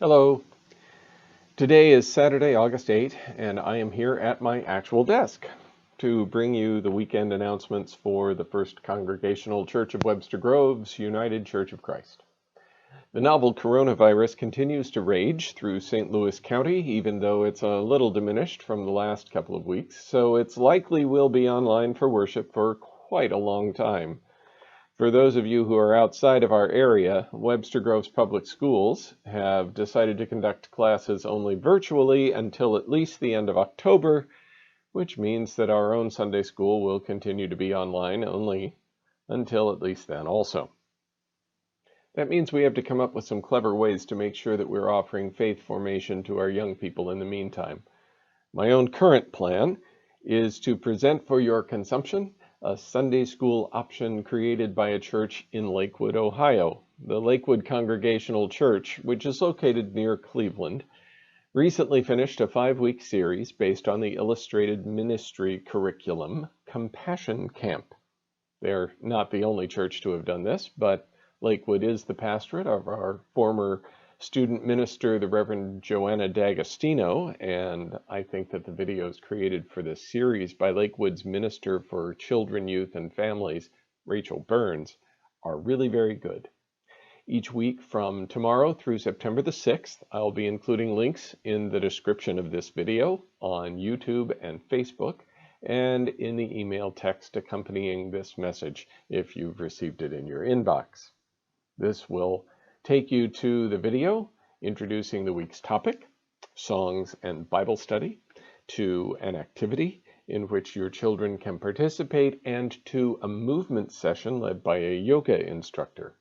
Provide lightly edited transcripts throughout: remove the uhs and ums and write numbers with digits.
Hello. Today is Saturday, August 8th, and I am here at my actual desk to bring you the weekend announcements for the First Congregational Church of Webster Grove's United Church of Christ. The novel coronavirus continues to rage through St. Louis County, even though it's a little diminished from the last couple of weeks, so it's likely we'll be online for worship for quite a long time. For those of you who are outside of our area, Webster Grove's public schools have decided to conduct classes only virtually until at least the end of October, which means that our own Sunday school will continue to be online only until at least then also. That means we have to come up with some clever ways to make sure that we're offering faith formation to our young people in the meantime. My own current plan is to present for your consumption a Sunday school option created by a church in Lakewood, Ohio. The Lakewood Congregational Church, which is located near Cleveland, recently finished a 5-week series based on the illustrated ministry curriculum, Compassion Camp. They're not the only church to have done this, but Lakewood is the pastorate of our former student minister, the Reverend Joanna D'Agostino, and I think that the videos created for this series by Lakewood's Minister for Children, Youth, and Families, Rachel Burns, are really very good. Each week from tomorrow through September the 6th, I'll be including links in the description of this video on YouTube and Facebook, and in the email text accompanying this message if you've received it in your inbox. This will take you to the video introducing the week's topic, songs and Bible study, to an activity in which your children can participate, and to a movement session led by a yoga instructor.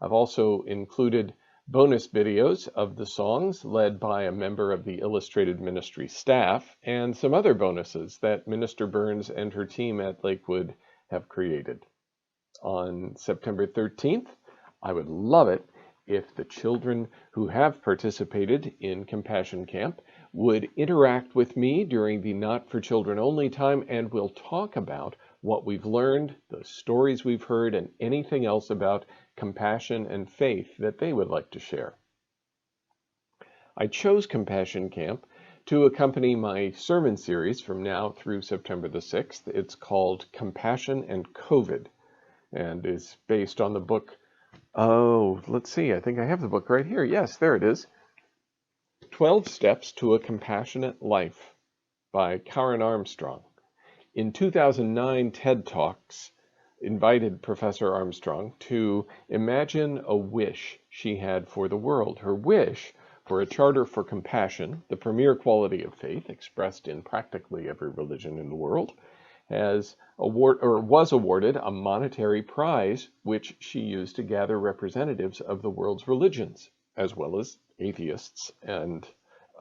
I've also included bonus videos of the songs led by a member of the Illustrated Ministry staff, and some other bonuses that Minister Burns and her team at Lakewood have created. On September 13th, I would love it if the children who have participated in Compassion Camp would interact with me during the Not for Children Only time, and we'll talk about what we've learned, the stories we've heard, and anything else about compassion and faith that they would like to share. I chose Compassion Camp to accompany my sermon series from now through September the 6th. It's called Compassion and COVID, and is based on the book, let's see, I think I have the book right here. Yes, there it is. 12 Steps to a Compassionate Life by Karen Armstrong. In 2009, TED Talks invited Professor Armstrong to imagine a wish she had for the world. Her wish for a charter for compassion, the premier quality of faith expressed in practically every religion in the world, was awarded a monetary prize, which she used to gather representatives of the world's religions, as well as atheists and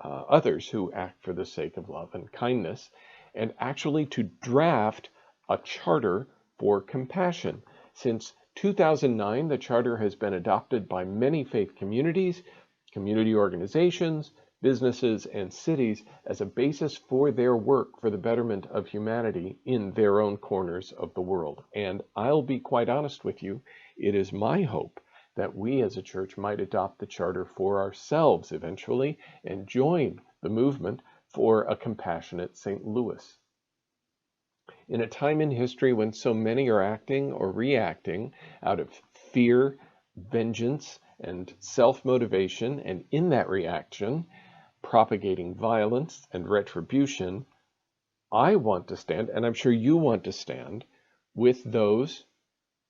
others who act for the sake of love and kindness, and actually to draft a charter for compassion. Since 2009, the charter has been adopted by many faith communities, community organizations, businesses, and cities as a basis for their work for the betterment of humanity in their own corners of the world. And I'll be quite honest with you, it is my hope that we as a church might adopt the charter for ourselves eventually and join the movement for a compassionate St. Louis. In a time in history when so many are acting or reacting out of fear, vengeance, and self-motivation, and in that reaction, propagating violence and retribution, I want to stand, and I'm sure you want to stand, with those,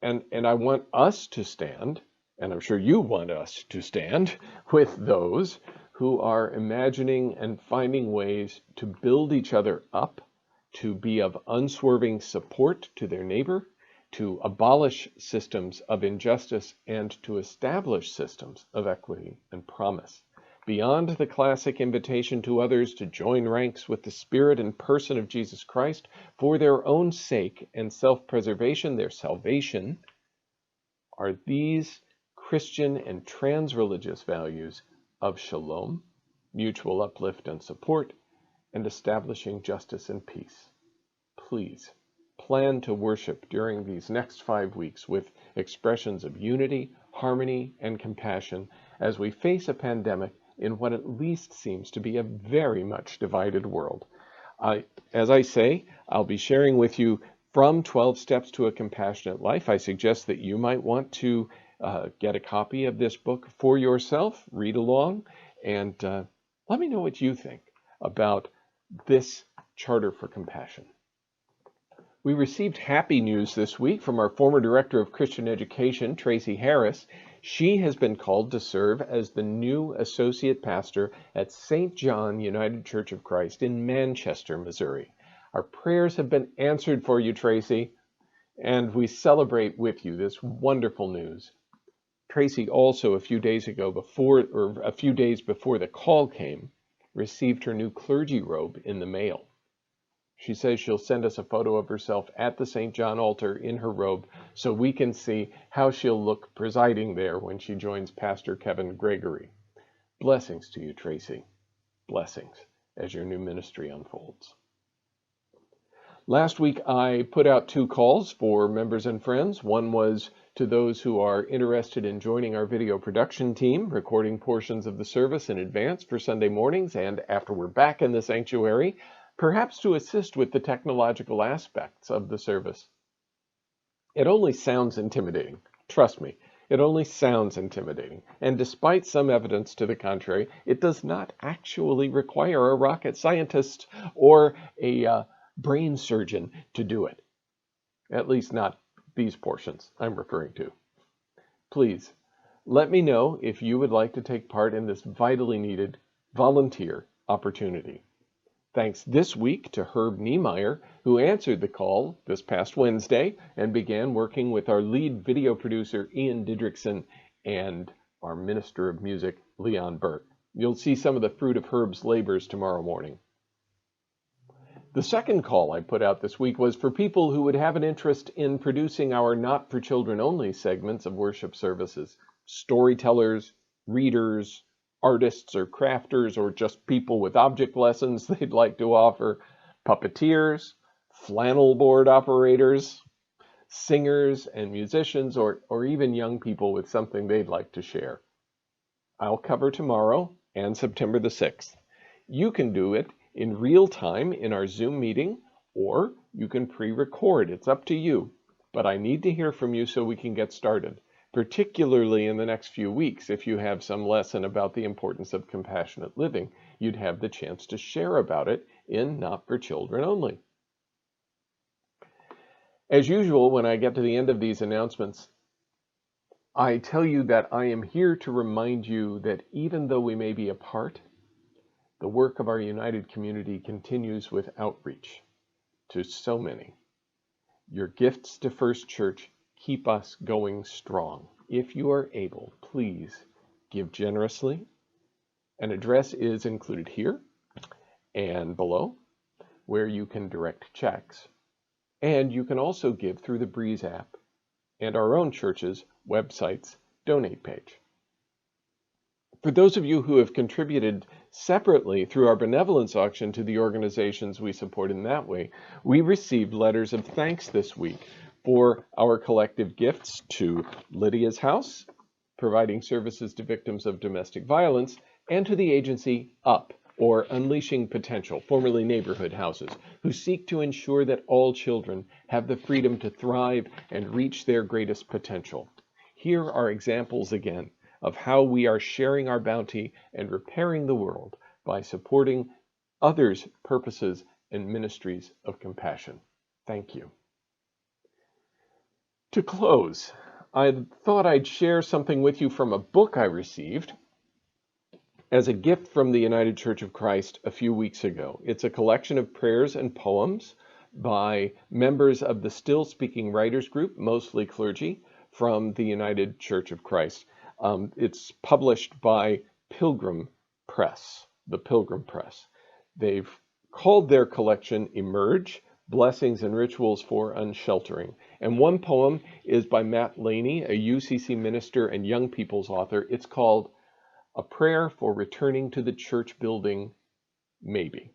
and I want us to stand, and I'm sure you want us to stand, with those who are imagining and finding ways to build each other up, to be of unswerving support to their neighbor, to abolish systems of injustice, and to establish systems of equity and promise. Beyond the classic invitation to others to join ranks with the Spirit and person of Jesus Christ for their own sake and self-preservation, their salvation, are these Christian and trans-religious values of shalom, mutual uplift and support, and establishing justice and peace. Please plan to worship during these next 5 weeks with expressions of unity, harmony, and compassion as we face a pandemic in what at least seems to be a very much divided world. As I say, I'll be sharing with you from 12 Steps to a Compassionate Life. I suggest that you might want to get a copy of this book for yourself, read along, and let me know what you think about this Charter for Compassion. We received happy news this week from our former Director of Christian Education, Tracy Harris. She has been called to serve as the new Associate Pastor at St. John United Church of Christ in Manchester, Missouri. Our prayers have been answered for you, Tracy, and we celebrate with you this wonderful news. Tracy also, a few days before the call came, received her new clergy robe in the mail. She says she'll send us a photo of herself at the St. John altar in her robe so we can see how she'll look presiding there when she joins Pastor Kevin Gregory. Blessings to you, Tracy. Blessings as your new ministry unfolds. Last week, I put out 2 calls for members and friends. One was to those who are interested in joining our video production team, recording portions of the service in advance for Sunday mornings and after we're back in the sanctuary, perhaps to assist with the technological aspects of the service. It only sounds intimidating. Trust me, it only sounds intimidating. And despite some evidence to the contrary, it does not actually require a rocket scientist or a brain surgeon to do it. At least not these portions I'm referring to. Please, let me know if you would like to take part in this vitally needed volunteer opportunity. Thanks this week to Herb Niemeyer, who answered the call this past Wednesday and began working with our lead video producer, Ian Didrikson, and our Minister of Music, Leon Burke. You'll see some of the fruit of Herb's labors tomorrow morning. The second call I put out this week was for people who would have an interest in producing our Not for Children Only segments of worship services. Storytellers, readers, artists or crafters, or just people with object lessons they'd like to offer, puppeteers, flannel board operators, singers and musicians, or even young people with something they'd like to share. I'll cover tomorrow and September the 6th. You can do it in real time in our Zoom meeting, or you can pre-record. It's up to you, but I need to hear from you so we can get started. Particularly in the next few weeks, if you have some lesson about the importance of compassionate living, you'd have the chance to share about it in Not for Children Only. As usual, when I get to the end of these announcements, I tell you that I am here to remind you that even though we may be apart, the work of our united community continues with outreach to so many. Your gifts to First Church keep us going strong. If you are able, please give generously. An address is included here and below where you can direct checks. And you can also give through the Breeze app and our own church's website's donate page. For those of you who have contributed separately through our benevolence auction to the organizations we support in that way, we received letters of thanks this week for our collective gifts to Lydia's House, providing services to victims of domestic violence, and to the agency UP, or Unleashing Potential, formerly Neighborhood Houses, who seek to ensure that all children have the freedom to thrive and reach their greatest potential. Here are examples again of how we are sharing our bounty and repairing the world by supporting others' purposes and ministries of compassion. Thank you. To close, I thought I'd share something with you from a book I received as a gift from the United Church of Christ a few weeks ago. It's a collection of prayers and poems by members of the Still Speaking Writers Group, mostly clergy, from the United Church of Christ. It's published by Pilgrim Press, the Pilgrim Press. They've called their collection Emerge, Blessings and Rituals for Unsheltering. And one poem is by Matt Laney, a UCC minister and young people's author. It's called A Prayer for Returning to the Church Building, Maybe.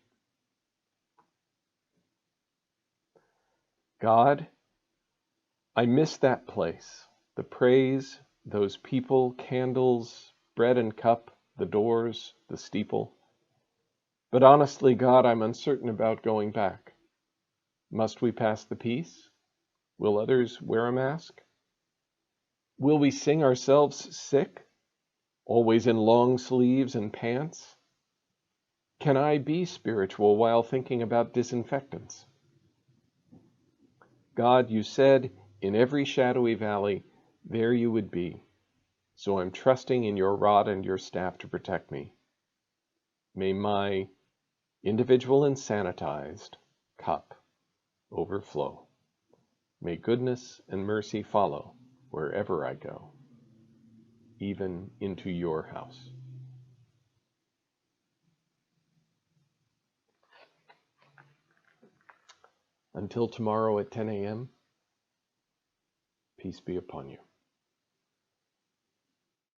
God, I miss that place, the praise, those people, candles, bread and cup, the doors, the steeple. But honestly, God, I'm uncertain about going back. Must we pass the peace? Will others wear a mask? Will we sing ourselves sick, always in long sleeves and pants? Can I be spiritual while thinking about disinfectants? God, you said, in every shadowy valley, there you would be. So I'm trusting in your rod and your staff to protect me. May my individual and sanitized cup overflow. May goodness and mercy follow wherever I go, even into your house. Until tomorrow at 10 a.m., peace be upon you.